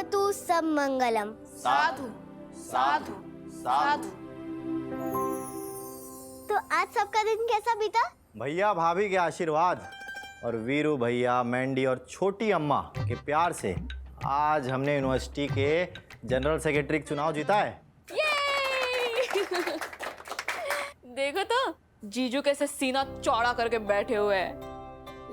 भवतु सब मंगलम। साधु साधु साधु। तो आज सबका दिन कैसा बीता? भैया भाभी के आशीर्वाद और वीरू भैया, मैंडी और छोटी अम्मा के प्यार से आज हमने यूनिवर्सिटी के जनरल सेक्रेटरी का चुनाव जीता है। देखो तो जीजू कैसे सीना चौड़ा करके बैठे हुए हैं।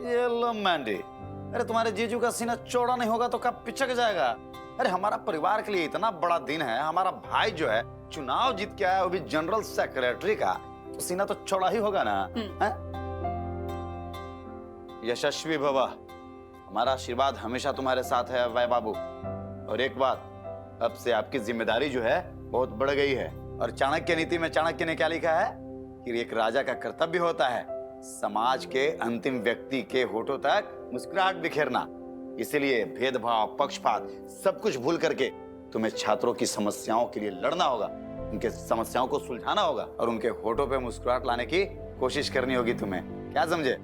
ये लो मैंडी, अरे तुम्हारे जीजू का सीना चौड़ा नहीं होगा तो कब पिचक जाएगा। अरे हमारा परिवार के लिए इतना बड़ा दिन है, हमारा भाई जो है चुनाव जीत के आया वो भी जनरल सेक्रेटरी का, तो सीना तो चौड़ा ही होगा ना। यशस्वी भव, हमारा आशीर्वाद हमेशा तुम्हारे साथ है अभय बाबू। और एक बात, अब से आपकी जिम्मेदारी जो है बहुत बढ़ गई है। और चाणक्य नीति में चाणक्य ने क्या लिखा है कि एक राजा का कर्तव्य होता है समाज के अंतिम व्यक्ति के होठों तक मुस्कुराहट बिखेरना। इसलिए भेदभाव, पक्षपात सब कुछ भूल करके तुम्हें छात्रों की समस्याओं के लिए लड़ना होगा, उनके समस्याओं को सुलझाना होगा और उनके होठों पे मुस्कुराहट लाने की कोशिश करनी होगी तुम्हें। क्या समझे?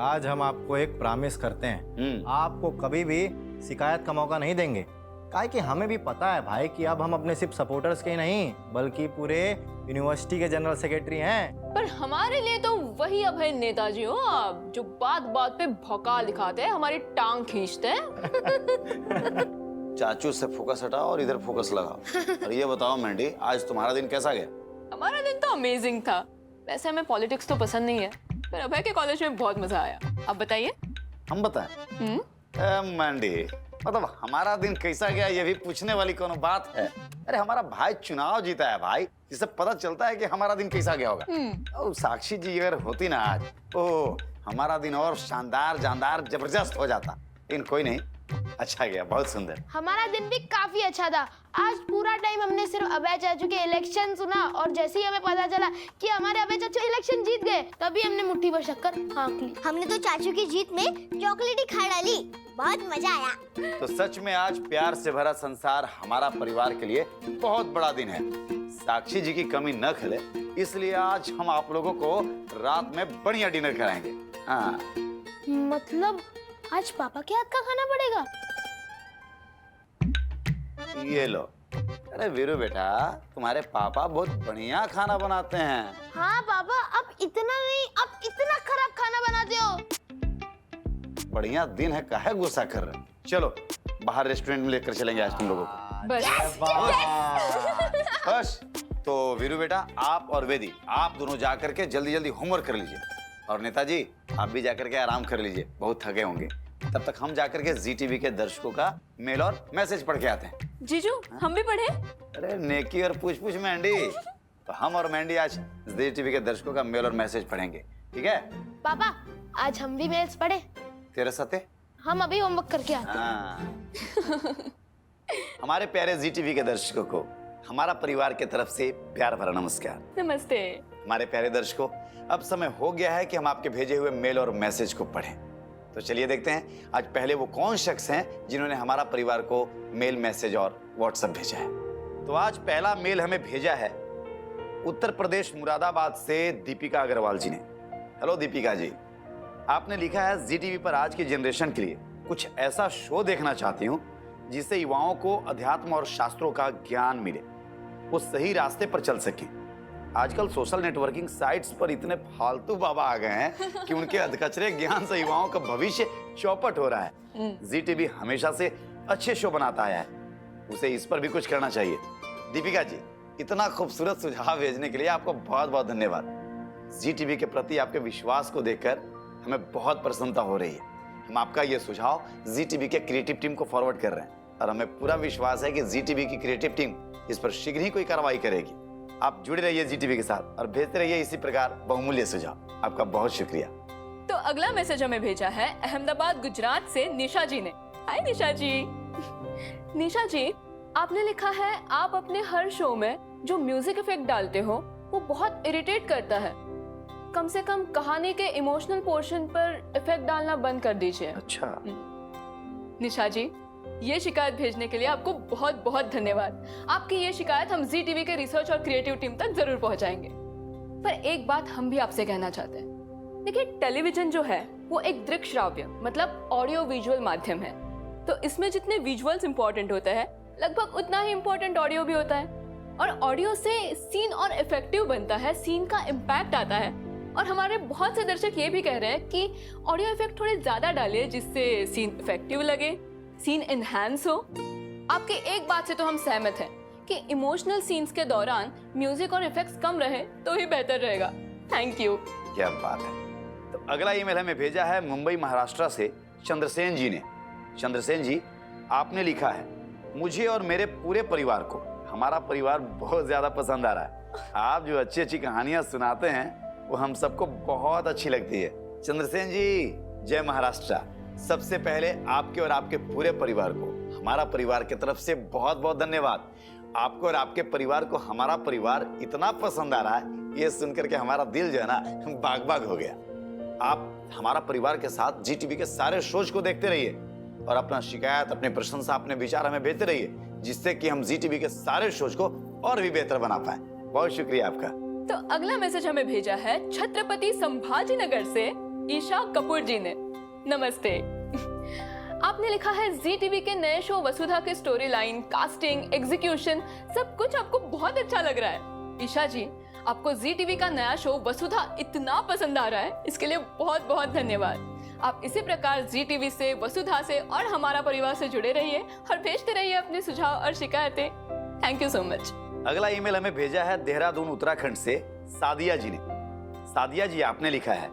आज हम आपको एक प्रॉमिस करते हैं, आपको कभी भी शिकायत का मौका नहीं देंगे। काहे कि हमें भी पता है भाई कि अब हम अपने सिर्फ सपोर्टर्स के ही नहीं बल्कि पूरे यूनिवर्सिटी के जनरल सेक्रेटरी हैं। पर हमारे लिए तो वही अभय नेताजी हो आप, जो बात बात पे भौकाल दिखाते हैं, हमारी टांग खींचते हैं। चाचू से फोकस हटाओ और इधर फोकस लगाओ। और ये बताओ मैंडी, आज तुम्हारा दिन कैसा गया? हमारा दिन तो अमेजिंग था। वैसे हमें पॉलिटिक्स तो पसंद नहीं है, पर अभय के कॉलेज में बहुत मजा आया। आप बताइए। हम बताएं? मैंडी, मतलब हमारा दिन कैसा गया ये भी पूछने वाली कोनो बात है? अरे हमारा भाई चुनाव जीता है भाई, जिससे पता चलता है कि हमारा दिन कैसा गया होगा। और साक्षी जी अगर होती ना आज, ओ हमारा दिन और शानदार, जानदार, जबरदस्त हो जाता। लेकिन कोई नहीं, अच्छा गया, बहुत सुंदर। हमारा दिन भी काफी अच्छा था। आज पूरा टाइम हमने सिर्फ अभय चाचू के इलेक्शन सुना और जैसे ही हमें पता चला कि हमारे अभय चाचू इलेक्शन जीत गए, तभी हमने मुट्ठी भर शक्कर हाँक ली। हमने तो चाचू की जीत में चॉकलेट ही खा डाली, बहुत मजा आया। तो सच में आज प्यार से भरा संसार हमारा परिवार के लिए बहुत बड़ा दिन है। साक्षी जी की कमी न खले, इसलिए आज हम आप लोगों को रात में बढ़िया डिनर कराएंगे। हाँ, मतलब आज पापा के हाथ का खाना पड़ेगा? ये लो। अरे वीरू बेटा, तुम्हारे पापा बहुत बढ़िया खाना बनाते हैं। हाँ पापा, अब इतना नहीं, अब इतना खराब खाना बनाते हो। बढ़िया दिन है, काहे गुस्सा कर रहे हो? चलो बाहर रेस्टोरेंट में लेकर चलेंगे आज तुम लोगों को। बस तो वीरू बेटा, आप और वेदी, आप दोनों जाकर के जल्दी जल्दी होमवर्क कर लीजिए। और नेताजी, आप भी जाकर के आराम कर लीजिए, बहुत थके होंगे। तब तक हम जाकर के जी टीवी के दर्शकों का मेल और मैसेज पढ़ के आते हैं। जीजू, हम भी पढ़े? अरे नेकी और पूछ पूछ मैंडी, तो हम और मैंडी आज जी टीवी के दर्शकों का मेल और मैसेज पढ़ेंगे, ठीक है? पापा, आज हम भी मेल्स पढ़े? तेरे साथे हम अभी होमवर्क करके आते हैं। हाँ। हमारे प्यारे जी टीवी के दर्शकों को हमारा परिवार के तरफ से प्यार भरा नमस्कार। नमस्ते। हमारे प्यारे दर्शकों, अब समय हो गया है कि हम आपके भेजे हुए मेल और मैसेज को पढ़ें। तो चलिए देखते हैं आज पहले वो कौन शख्स हैं जिन्होंने हमारा परिवार को मेल, मैसेज और व्हाट्सएप भेजा है। तो आज पहला मेल हमें भेजा है उत्तर प्रदेश मुरादाबाद से दीपिका अग्रवाल जी ने। हेलो दीपिका जी, आपने लिखा है जी टीवी पर आज की जनरेशन के लिए कुछ ऐसा शो देखना चाहती हूँ जिससे युवाओं को अध्यात्म और शास्त्रों का ज्ञान मिले, वो सही रास्ते पर चल सके। आजकल सोशल नेटवर्किंग साइट्स पर इतने फालतू बाबा आ गए हैं कि उनके अधकचरे ज्ञान से युवाओं का भविष्य चौपट हो रहा है। जी टीवी हमेशा से अच्छे शो बनाता आया है, उसे इस पर भी कुछ करना चाहिए। दीपिका जी, इतना खूबसूरत सुझाव भेजने के लिए आपको बहुत बहुत धन्यवाद। जी टीवी के प्रति आपके विश्वास को देखकर हमें बहुत प्रसन्नता हो रही है। हम आपका ये सुझाव जी टीवी के क्रिएटिव टीम को फॉरवर्ड कर रहे हैं और हमें पूरा विश्वास है कि जी टीवी की क्रिएटिव टीम इस पर शीघ्र ही कोई कार्रवाई करेगी। आप जुड़े रहिए जी टीवी के साथ और भेजते रहिए इसी प्रकार बहुमूल्य सुझाव। आपका बहुत शुक्रिया। तो अगला मैसेज हमें भेजा है अहमदाबाद गुजरात से निशा जी ने। हाय निशा जी। निशा जी, आपने लिखा है आप अपने हर शो में जो म्यूजिक इफेक्ट डालते हो वो बहुत इरिटेट करता है। कम से कम कहानी के इमोशनल पोर्शन पर इफेक्ट डालना बंद कर दीजिए। अच्छा निशा जी, ये शिकायत भेजने के लिए आपको बहुत बहुत धन्यवाद। आपकी ये शिकायत हम जी टीवी के रिसर्च और क्रिएटिव टीम तक जरूर पहुंचाएंगे। पर एक बात हम भी आपसे कहना चाहते हैं। देखिए, टेलीविजन जो है वो एक दृक श्राव्य मतलब ऑडियो विजुअल माध्यम है। तो इसमें जितने विजुअल्स इंपॉर्टेंट होते हैं लगभग उतना ही इंपॉर्टेंट ऑडियो भी होता है। और ऑडियो से सीन और इफेक्टिव बनता है, सीन का इम्पैक्ट आता है। और हमारे बहुत से दर्शक ये भी कह रहे हैं कि ऑडियो इफेक्ट थोड़े ज्यादा डालिए जिससे सीन इफेक्टिव लगे, सीन एनहांस हो। आपके एक बात से तो हम सहमत हैं कि इमोशनल सीन्स के दौरान म्यूजिक और इफेक्ट्स कम रहे तो ही बेहतर रहेगा। Thank you. क्या बात है। तो अगला ईमेल हमें भेजा है मुंबई महाराष्ट्र से चंद्रसेन जी ने। चंद्रसेन जी, आपने लिखा है, मुझे और मेरे पूरे परिवार को हमारा परिवार बहुत ज्यादा पसंद आ रहा है। आप जो अच्छी अच्छी कहानियां सुनाते हैं वो हम सबको बहुत अच्छी लगती है। चंद्रसेन जी, जय महाराष्ट्र। सबसे पहले आपके और आपके पूरे परिवार को हमारा परिवार की तरफ से बहुत बहुत धन्यवाद। आपको और आपके परिवार को हमारा परिवार इतना पसंद आ रहा है, ये सुनकर के हमारा दिल जो है ना बाग बाग हो गया। आप हमारा परिवार के साथ जी टीवी के सारे शोज को देखते रहिए और अपना शिकायत, अपनी प्रशंसा, अपने विचार हमें भेजते रहिए, जिससे कि हम जी टीवी के सारे शोज को और भी बेहतर बना पाए। बहुत शुक्रिया आपका। तो अगला मैसेज हमें भेजा है छत्रपति संभाजी नगर से ईशा कपूर जी ने। नमस्ते। आपने लिखा है, जी टीवी के नए शो वसुधा के स्टोरी लाइन, कास्टिंग, एग्जीक्यूशन सब कुछ आपको बहुत अच्छा लग रहा है। ईशा जी, आपको जी टीवी का नया शो वसुधा इतना पसंद आ रहा है, इसके लिए बहुत बहुत धन्यवाद। आप इसी प्रकार जी टीवी से, वसुधा से और हमारा परिवार से जुड़े रहिए और भेजते रहिए अपने सुझाव और शिकायतें। Thank you so much. अगला ईमेल हमें भेजा है देहरादून उत्तराखंड से सादिया जी ने। सादिया जी, आपने लिखा है,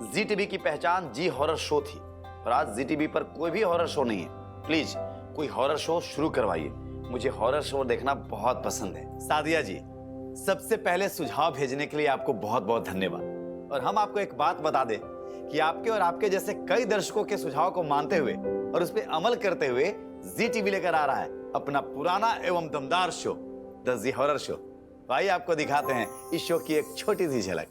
जी टीवी की पहचान जी हॉरर शो थी और आज जी टीवी पर कोई भी हॉरर शो नहीं है। प्लीज कोई हॉरर शो शुरू करवाइए, मुझे हॉरर शो देखना बहुत पसंद है। सादिया जी, सबसे पहले सुझाव भेजने के लिए आपको बहुत बहुत धन्यवाद। और हम आपको एक बात बता दें कि आपके और आपके जैसे कई दर्शकों के सुझाव को मानते हुए और उस पर अमल करते हुए जी टीवी लेकर आ रहा है अपना पुराना एवं दमदार show the Zee horror show. भाई, आपको दिखाते हैं इस शो की एक छोटी सी झलक।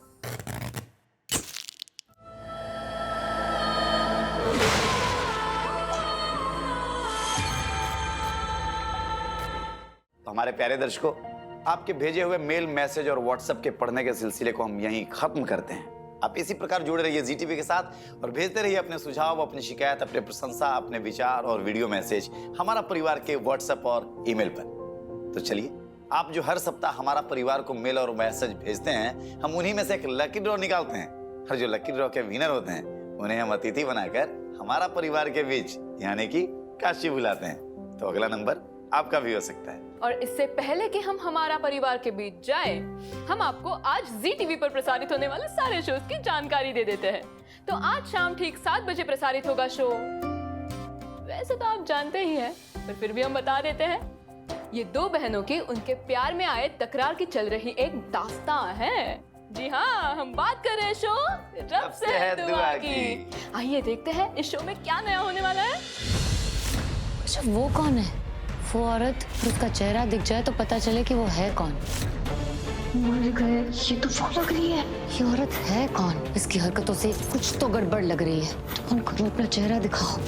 तो हमारे प्यारे दर्शकों, आपके भेजे हुए मेल, मैसेज और व्हाट्सएप के पढ़ने के सिलसिले को हम यहीं खत्म करते हैं। आप इसी प्रकार जुड़े रहिए जी टीवी के साथ और भेजते रहिए अपने सुझाव, अपनी शिकायत, अपने प्रशंसा, अपने विचार और वीडियो मैसेज हमारा परिवार के व्हाट्सएप और ईमेल पर। तो चलिए, आप जो हर सप्ताह हमारा परिवार को मेल और मैसेज भेजते हैं, हम उन्हीं में से एक लकी ड्रॉ निकालते हैं और जो लकी ड्रॉ के विनर होते हैं उन्हें हम अतिथि बनाकर हमारा परिवार के बीच यानी कि काशी बुलाते हैं। तो अगला नंबर आपका भी हो सकता है। और इससे पहले कि हम हमारा परिवार के बीच जाएं, हम आपको आज जी टीवी पर प्रसारित होने वाले सारे शोज की जानकारी दे देते हैं। तो आज शाम ठीक 7 बजे प्रसारित होगा शो। वैसे तो आप जानते ही हैं, पर फिर भी हम बता देते हैं। ये दो बहनों की उनके प्यार में आए तकरार की चल रही एक दास्तां है। जी हाँ, हम बात कर रहे हैं शो रब से है दुआ की। आइए देखते हैं इस शो में क्या नया होने वाला है। अच्छा, वो कौन है? वो औरत, उसका चेहरा दिख जाए तो पता चले कि वो है कौन। मर गए, ये तो वो लग रही है। ये औरत है कौन? इसकी हरकतों से कुछ तो गड़बड़ लग रही है। तुम करो, अपना चेहरा दिखाओ।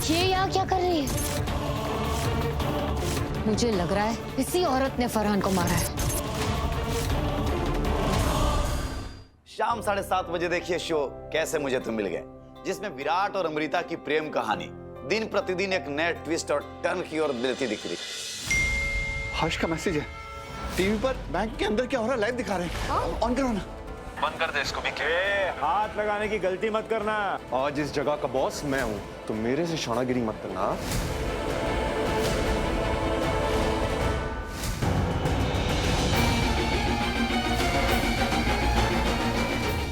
ये यहाँ क्या कर रही है? मुझे लग रहा है इसी औरत ने फरहान को मारा है। शाम 7:30 बजे देखिए शो कैसे मुझे तुम मिल गए, जिसमें विराट और अमृता की प्रेम कहानी दिन प्रतिदिन एक नए ट्विस्ट और टर्न की ओर मिलती दिख रही। हर्ष का मैसेज है टीवी पर, बैंक के अंदर क्या हो रहा है लाइव दिखा रहे हैं। ऑन करो ना। बंद कर दे इसको भी। हाथ लगाने की गलती मत करना। आज इस जगह का बॉस मैं हूँ, तो मेरे से शानागिरी मत करना।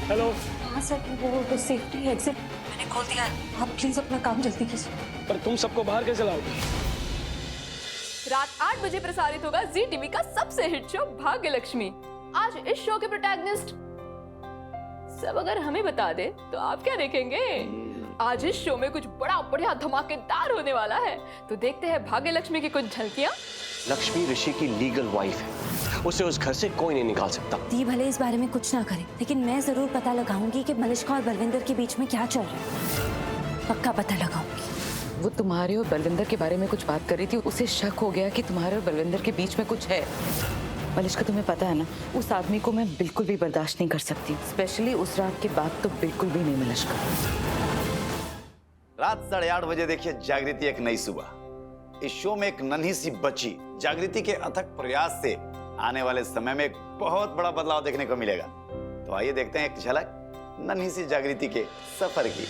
हेलो। हाँ सर, वो सेफ्टी एग्जिट मैंने खोल दिया है। आप प्लीज अपना काम जल्दी कीजिए। पर तुम सबको बाहर कैसे लाओगे? रात 8 बजे प्रसारित होगा जी टीवी का सबसे हिट शो भाग्य लक्ष्मी। आज इस शो के प्रोटैगनिस्ट सब अगर हमें बता दे तो आप क्या देखेंगे? आज इस शो में कुछ बड़ा बढ़िया धमाकेदार होने वाला है, तो देखते हैं भाग्य लक्ष्मी की कुछ झलकियां। लक्ष्मी ऋषि की लीगल वाइफ है, उसे उस घर से कोई नहीं निकाल सकता। दी भले इस बारे में कुछ ना करे, लेकिन मैं जरूर पता लगाऊंगी कि मलिष्का और बलविंदर के बीच में क्या चल रहा है। पक्का पता लगाऊंगी। वो तुम्हारे और बलविंदर के बारे में कुछ बात कर रही थी, उसे शक हो गया कि तुम्हारे और बलविंदर के बीच में कुछ है। मलिष्का, तुम्हें पता है ना, उस आदमी को मैं बिल्कुल भी बर्दाश्त नहीं कर सकती, स्पेशली उस रात के बाद तो बिल्कुल भी नहीं। मलिष्का, रात 8:30 बजे देखिए जागृति एक नई सुबह। इस शो में एक नन्ही सी बच्ची जागृति के अथक प्रयास से आने वाले समय में एक बहुत बड़ा बदलाव देखने को मिलेगा। तो आइए देखते हैं एक झलक नन्ही सी जागृति के सफर की।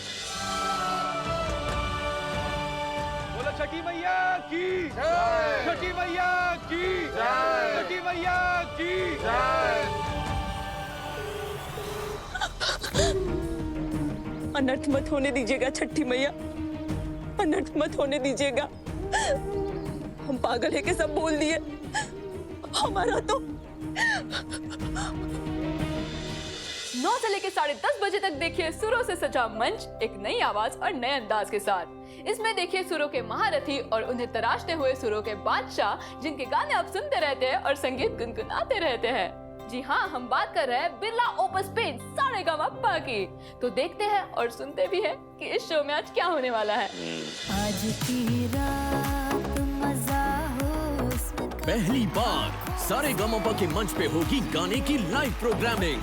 बोलो छठी मैया की जय, छठी मैया की जय, छठी मैया की जय। अनर्थ मत होने दीजिएगा छठी मैया, अनर्थ मत होने दीजिएगा। हम पागल है कि सब बोल दिए, हमारा तो 9 से लेकर 10:30 बजे तक देखिए सुरों से सजा मंच एक नई आवाज और नए अंदाज के साथ। इसमें देखिए सुरों के महारथी और उन्हें तराशते हुए सुरों के बादशाह, जिनके गाने आप सुनते रहते हैं और संगीत गुनगुनाते रहते हैं। जी हाँ, हम बात कर रहे हैं बिरला ओपस पेन सारेगामापा की। तो देखते हैं और सुनते भी हैं कि इस शो में आज क्या होने वाला है। आज की रात मजा हो उसमें। पहली बार सारेगामापा के मंच पे होगी गाने की लाइव प्रोग्रामिंग।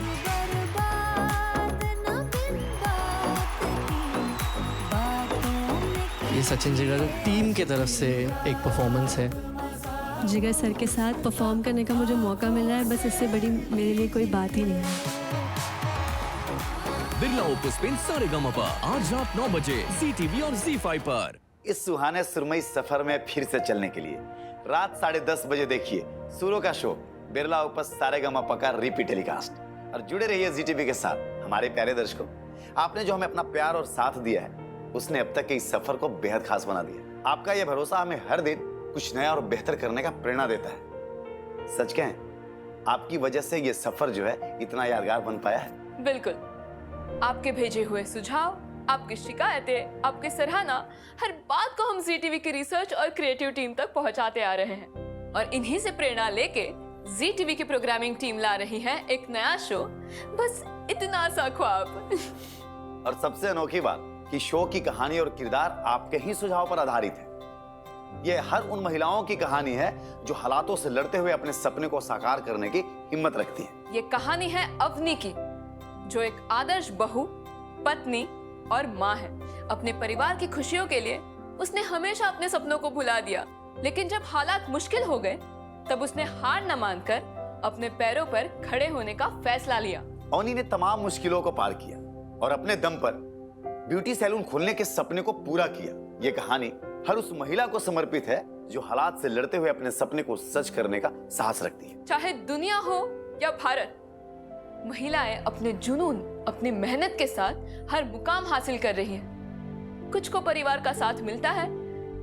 ये सचिन जिगर टीम की तरफ से एक परफॉर्मेंस है। जिगर सर के साथ परफॉर्म करने का मुझे मौका मिल रहा है, बस इससे बड़ी मेरे लिए कोई बात ही नहीं है। बिरला ओपस पेन सारेगामापा आज रात 9 बजे ZTV और ZEE5 पर। इस सुहाने सुरमई सफर में फिर से चलने के लिए रात 10:30 बजे देखिए सुरों का शो बिरला ओपस सारेगामापा का रिपीट टेलीकास्ट। और जुड़े रहिए ZTV के साथ। हमारे प्यारे दर्शकों, आपने जो हमें अपना प्यार और साथ दिया है उसने अब तक के इस सफर को बेहद खास बना दिया। आपका यह भरोसा हमें हर दिन कुछ नया और बेहतर करने का प्रेरणा देता है। सच कहें, आपकी वजह से ये सफर जो है इतना यादगार बन पाया है। बिल्कुल, आपके भेजे हुए सुझाव, आपकी शिकायतें, आपकी सराहना, हर बात को हम ZTV की रिसर्च और क्रिएटिव टीम तक पहुंचाते आ रहे हैं। और इन्हीं से प्रेरणा लेके ZTV की प्रोग्रामिंग टीम ला रही है एक नया शो, बस इतना सा ख्वाब। और सबसे अनोखी बात कि शो की कहानी और किरदार आपके ही सुझाव पर आधारित है। यह हर उन महिलाओं की कहानी है जो हालातों से लड़ते हुए अपने सपने को साकार करने की हिम्मत रखती है। ये कहानी है अवनी की, जो एक आदर्श बहू, पत्नी और माँ है। अपने परिवार की खुशियों के लिए उसने हमेशा अपने सपनों को भुला दिया, लेकिन जब हालात मुश्किल हो गए तब उसने हार न मानकर अपने पैरों पर खड़े होने का फैसला लिया। अवनी ने तमाम मुश्किलों को पार किया और अपने दम पर ब्यूटी सैलून खोलने के सपने को पूरा किया। ये कहानी हर उस महिला को समर्पित है जो हालात से लड़ते हुए अपने सपने को सच करने का साहस रखती है। चाहे दुनिया हो या भारत, महिलाएं अपने जुनून, अपनी मेहनत के साथ हर मुकाम हासिल कर रही हैं। कुछ को परिवार का साथ मिलता है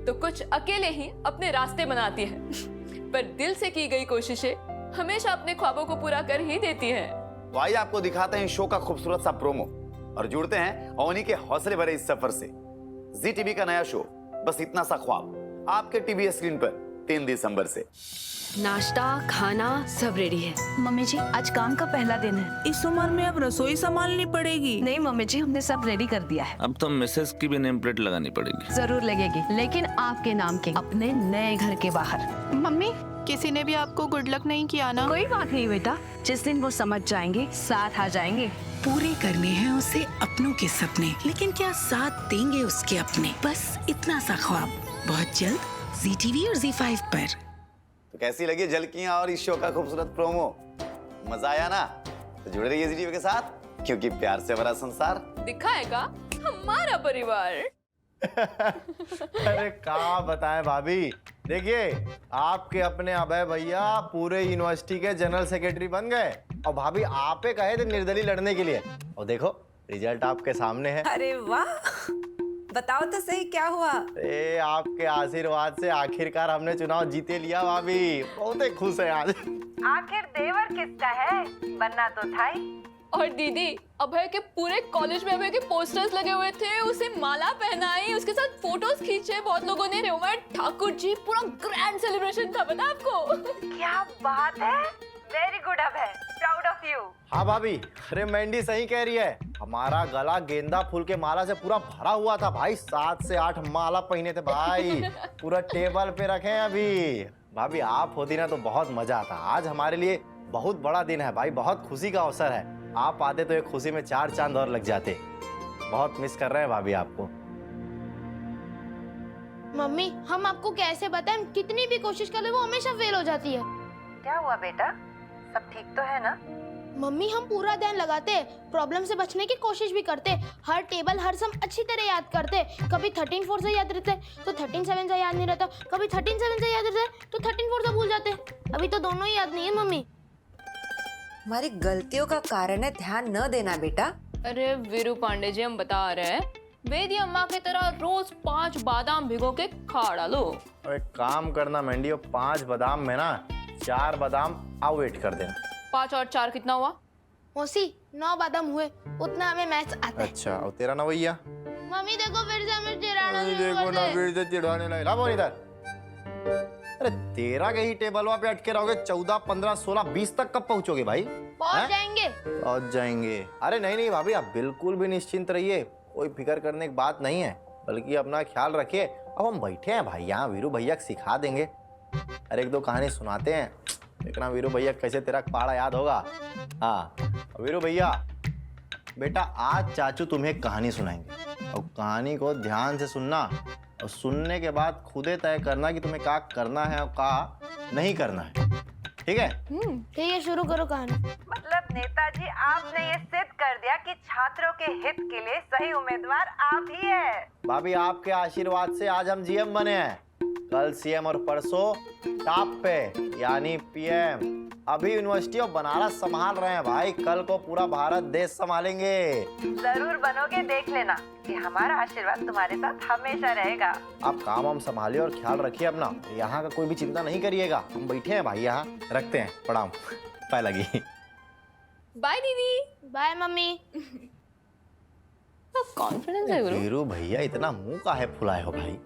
तो कुछ अकेले ही अपने रास्ते बनाती हैं। पर दिल से की गई कोशिशें हमेशा अपने ख्वाबों को पूरा कर ही देती हैं। तो आइए आपको दिखाते हैं शो का खूबसूरत सा प्रोमो और जुड़ते हैं अवनी के हौसले भरे इस सफर से। ZTV का नया शो बस इतना सा ख्वाब आपके टीवी स्क्रीन पर 3 दिसंबर से। नाश्ता खाना सब रेडी है। मम्मी जी, आज काम का पहला दिन है। इस उम्र में अब रसोई संभालनी पड़ेगी। नहीं मम्मी जी, हमने सब रेडी कर दिया है। अब तो मिसेस की भी नेम प्लेट लगानी पड़ेगी। जरूर लगेगी, लेकिन आपके नाम के, अपने नए घर के बाहर। मम्मी, किसी ने भी आपको गुड लक नहीं किया ना? कोई बात नहीं बेटा, जिस दिन वो समझ जाएंगे साथ आ जाएंगे। पूरे करने हैं उसे अपनों के सपने, लेकिन क्या साथ देंगे उसके अपने? बस इतना सा ख्वाब बहुत जल्द ZTV और ZEE5 पर। तो कैसी लगी झलकियां और इस शो का खूबसूरत प्रोमो? मजा आया ना? तो जुड़े रहिए ZTV के साथ, क्योंकि प्यार से भरा संसार दिखाएगा हमारा परिवार। अरे क्या बताएं भाभी, देखिए आपके अपने अभय भैया पूरे यूनिवर्सिटी के जनरल सेक्रेटरी बन गए और भाभी आपे कहे थे निर्दलीय लड़ने के लिए, और देखो रिजल्ट आपके सामने है। अरे वाह, बताओ तो सही क्या हुआ? अरे आपके आशीर्वाद से आखिरकार हमने चुनाव जीते लिया भाभी, बहुत ही खुश है आज। आखिर देवर किसका है? बनना तो था ही। और दीदी, अभय के पूरे कॉलेज में अभय के पोस्टर्स लगे हुए थे, उसे माला पहनाई, उसके साथ फोटोज खींचे बहुत लोगों ने। रोमन ठाकुर जी, पूरा ग्रैंड सेलिब्रेशन था, पता आपको? क्या बात है, very good Abhay, proud of you. हाँ भाभी, अरे मैंडी सही कह रही है, हमारा गला गेंदा फूल के माला से पूरा भरा हुआ था भाई। 7 से 8 माला पहने थे भाई, पूरा टेबल पे रखे हैं अभी। भाभी आप होती ना तो बहुत मजा आता। आज हमारे लिए बहुत बड़ा दिन है भाई, बहुत खुशी का अवसर है। आप आते तो एक खुशी में 4 चांद और लग जाते। बहुत मिस कर रहे हैं भाभी आपको। मम्मी हम आपको कैसे बताएं, कितनी भी कोशिश कर ले वो हमेशा फेल हो जाती है। क्या हुआ बेटा, सब ठीक तो है ना? मम्मी हम पूरा ध्यान लगाते, प्रॉब्लम से बचने की कोशिश भी करते, हर टेबल हर सम अच्छी तरह याद करते। कभी 13-4 से याद रहते तो 13-7 से याद नहीं रहता, कभी 13-7 से याद रहते तो 13-4 से भूल जाते। अभी तो दोनों ही याद नहीं है मम्मी। हमारी गलतियों का कारण है ध्यान न देना बेटा। अरे वीरू पांडे जी, हम बता रहे हैं वेदी अम्मा की तरह रोज 5 बादाम भिगो के खा डालो। और एक काम करना मेंढी, 5 बादाम में ना 4 बादाम अवॉइड कर देना। 5 और 4 कितना हुआ? मौसी 9 बादाम हुए, उतना हमें मैथ्स आता है। अच्छा, और तेरा नवैया? मम्मी देखो फिर से हमें चिढ़ाना शुरू देखो कर ना, दे। फिर से चिढ़ाने लगे। ला बोल इधर। अरे तेरा के ही टेबल पे अटके रहोगे, 14, 15, 16, 20 तक कब पहुंचोगे भाई? पहुंच जाएंगे। पहुंच जाएंगे। अरे नहीं नहीं भाभी, आप बिल्कुल भी निश्चिंत रहिए, कोई फिक्र करने की बात नहीं है, बल्कि अपना ख्याल रखिए। अब हम बैठे हैं भाई यहाँ, वीरू भैया सिखा देंगे। अरे 1-2 कहानी सुनाते हैं, देखना वीरू भैया कैसे तेरा पहाड़ा याद होगा। हाँ वीरू भैया, बेटा आज चाचू तुम्हें एक कहानी सुनाएंगे, और कहानी को ध्यान से सुनना, और सुनने के बाद खुदे तय करना कि तुम्हें क्या करना है और क्या नहीं करना है, ठीक है? ठीक है, शुरू करो कहानी। मतलब नेताजी आपने ये सिद्ध कर दिया कि छात्रों के हित के लिए सही उम्मीदवार आप ही है। भाभी आपके आशीर्वाद से आज हम जीएम बने हैं, कल सीएम और परसों टॉप पे यानी पीएम। अभी यूनिवर्सिटी ऑफ बनारस संभाल रहे हैं भाई, कल को पूरा भारत देश संभालेंगे। जरूर बनोगे, देख लेना कि हमारा आशीर्वाद तुम्हारे साथ हमेशा रहेगा। आप काम हम संभालिए और ख्याल रखिए अपना, यहाँ का कोई भी चिंता नहीं करिएगा। हम बैठे हैं भाई यहाँ, रखते हैं, प्रणाम। पाए लगी। बाय दीदी। Bye mummy. कॉन्फिडेंस है गुरु। वीरू भैया इतना मुंह काहे फुलाए हो भाई?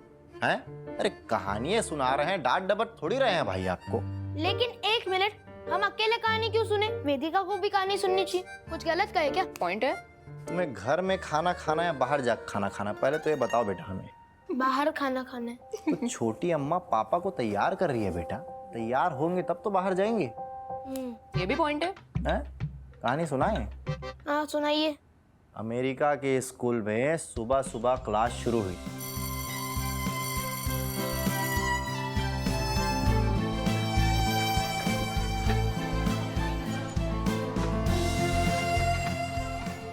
हैं? अरे कहानियां सुना रहे हैं, डांट डपट थोड़ी रहे हैं भाई आपको। लेकिन 1 मिनट, हम अकेले कहानी क्यों सुने? वेदिका को भी कहानी सुननी चाहिए। कुछ गलत कहे क्या? पॉइंट है। तुम्हें घर में खाना खाना या बाहर जाकर खाना खाना, पहले तो ये बताओ बेटा हमें। बाहर खाना खाना है। तो छोटी अम्मा पापा को तैयार कर रही है बेटा, तैयार होंगे तब तो बाहर जाएंगे। ये भी पॉइंट है। कहानी सुनाएं? हाँ सुनाइए। अमेरिका के स्कूल में सुबह सुबह क्लास शुरू हुई।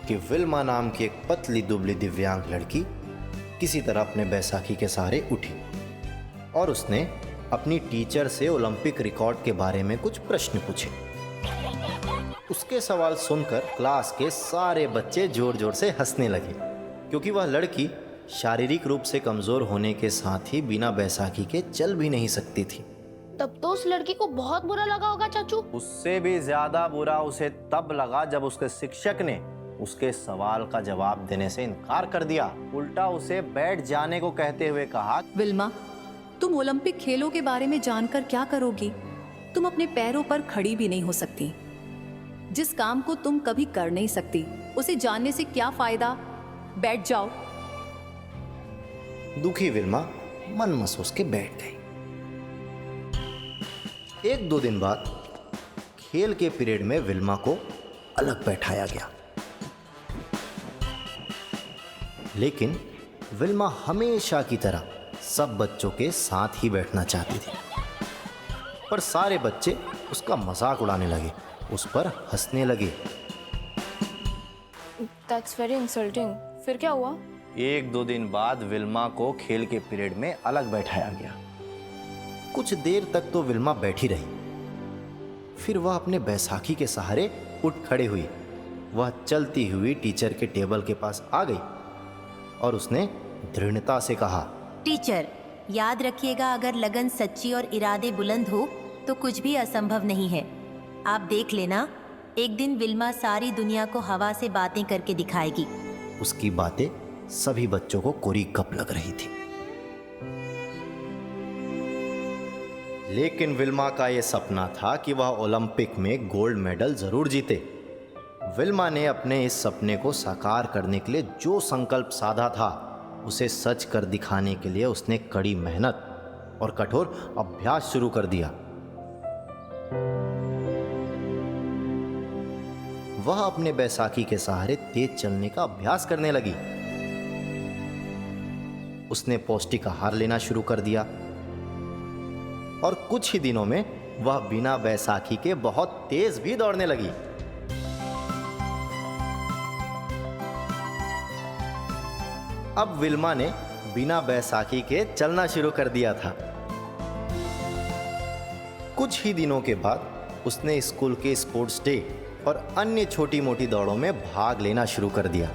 कि विल्मा नाम की एक पतली दुबली दिव्यांग लड़की किसी तरह अपने बैसाखी के सहारे उठी और उसने अपनी टीचर से ओलंपिक रिकॉर्ड के बारे में कुछ प्रश्न पूछे। उसके सवाल सुनकर क्लास के सारे बच्चे जोर जोर से हंसने लगे, क्योंकि वह लड़की शारीरिक रूप से कमजोर होने के साथ ही बिना बैसाखी के चल भी नहीं सकती थी। तब तो उस लड़की को बहुत बुरा लगा होगा चाचू। उससे भी ज्यादा बुरा उसे तब लगा जब उसके शिक्षक ने उसके सवाल का जवाब देने से इनकार कर दिया, उल्टा उसे बैठ जाने को कहते हुए कहा, विल्मा, तुम ओलंपिक खेलों के बारे में जानकर क्या करोगी? तुम अपने पैरों पर खड़ी भी नहीं हो सकती। जिस काम को तुम कभी कर नहीं सकती, उसे जानने से क्या फायदा? बैठ जाओ। दुखी विल्मा मन महसूस के बैठ गई। 1-2 दिन बाद खेल के पीरियड में विल्मा को अलग बैठाया गया, लेकिन विल्मा हमेशा की तरह सब बच्चों के साथ ही बैठना चाहती थी, पर सारे बच्चे उसका मजाक उड़ाने लगे, उस पर हंसने लगे। That's very insulting. फिर क्या हुआ? 1-2 दिन बाद विल्मा को खेल के पीरियड में अलग बैठाया गया। कुछ देर तक तो विल्मा बैठी रही, फिर वह अपने बैसाखी के सहारे उठ खड़े हुई। वह चलती हुई टीचर के टेबल के पास आ गई और उसने दृढ़ता से कहा, टीचर, याद रखिएगा, अगर लगन सच्ची और इरादे बुलंद हो तो कुछ भी असंभव नहीं है। आप देख लेना, एक दिन विल्मा सारी दुनिया को हवा से बातें करके दिखाएगी। उसकी बातें सभी बच्चों को कोरी कप लग रही थी, लेकिन विल्मा का यह सपना था कि वह ओलंपिक में गोल्ड मेडल जरूर जीते। विल्मा ने अपने इस सपने को साकार करने के लिए जो संकल्प साधा था, उसे सच कर दिखाने के लिए उसने कड़ी मेहनत और कठोर अभ्यास शुरू कर दिया। वह अपने बैसाखी के सहारे तेज चलने का अभ्यास करने लगी। उसने पौष्टिक आहार लेना शुरू कर दिया और कुछ ही दिनों में वह बिना बैसाखी के बहुत तेज भी दौड़ने लगी। अब विल्मा ने बिना बैसाखी के चलना शुरू कर दिया था। कुछ ही दिनों के बाद उसने स्कूल के स्पोर्ट्स डे और अन्य छोटी मोटी दौड़ों में भाग लेना शुरू कर दिया।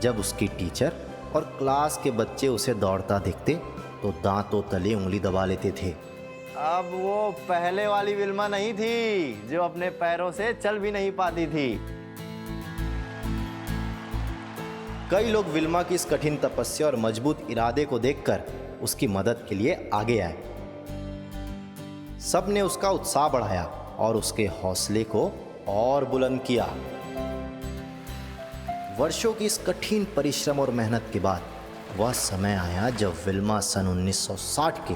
जब उसकी टीचर और क्लास के बच्चे उसे दौड़ता देखते तो दांतों तले उंगली दबा लेते थे। अब वो पहले वाली विल्मा नहीं थी जो अपने पैरों से चल भी नहीं पाती थी। कई लोग विल्मा की इस कठिन तपस्या और मजबूत इरादे को देखकर उसकी मदद के लिए आगे आए। सबने उसका उत्साह बढ़ाया और उसके हौसले को और बुलंद किया। वर्षों की इस कठिन परिश्रम और मेहनत के बाद वह समय आया जब विल्मा सन 1960 के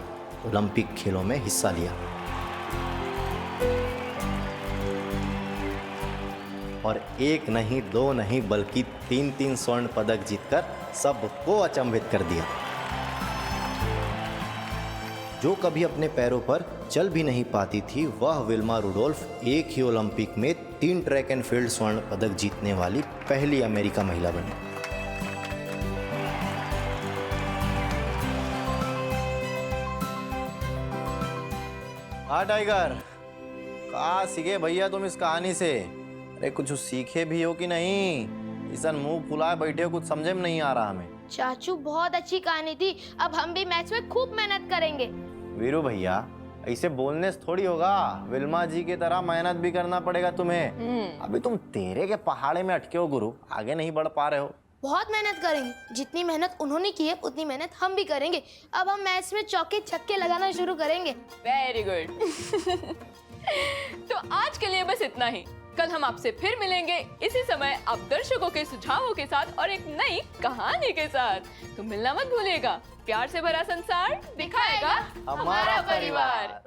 ओलंपिक खेलों में हिस्सा लिया और एक नहीं, दो नहीं, बल्कि 3 स्वर्ण पदक जीतकर सबको अचंभित कर दिया। जो कभी अपने पैरों पर चल भी नहीं पाती थी, वह विल्मा रुडोल्फ एक ही ओलंपिक में 3 ट्रैक एंड फील्ड स्वर्ण पदक जीतने वाली पहली अमेरिका महिला बनी। हाँ टाइगर, कहाँ सीखे भैया तुम इस कहानी से? अरे कुछ सीखे भी हो कि नहीं? इसन मुंह फुलाए बैठे हो, कुछ समझे में नहीं आ रहा हमें। चाचू बहुत अच्छी कहानी थी, अब हम भी मैच में खूब मेहनत करेंगे। वीरू भैया ऐसे बोलने से थोड़ी होगा, विल्मा जी की तरह मेहनत भी करना पड़ेगा तुम्हें। अभी तुम तेरे के पहाड़े में अटके हो गुरु, आगे नहीं बढ़ पा रहे हो। बहुत मेहनत करेंगे, जितनी मेहनत उन्होंने की है उतनी मेहनत हम भी करेंगे। अब हम मैच में चौके छक्के लगाना शुरू करेंगे। Very good. तो आज के लिए बस इतना ही। कल हम आपसे फिर मिलेंगे इसी समय, आप दर्शकों के सुझावों के साथ और एक नई कहानी के साथ। तो मिलना मत भूलिएगा। प्यार से भरा संसार दिखाएगा हमारा परिवार।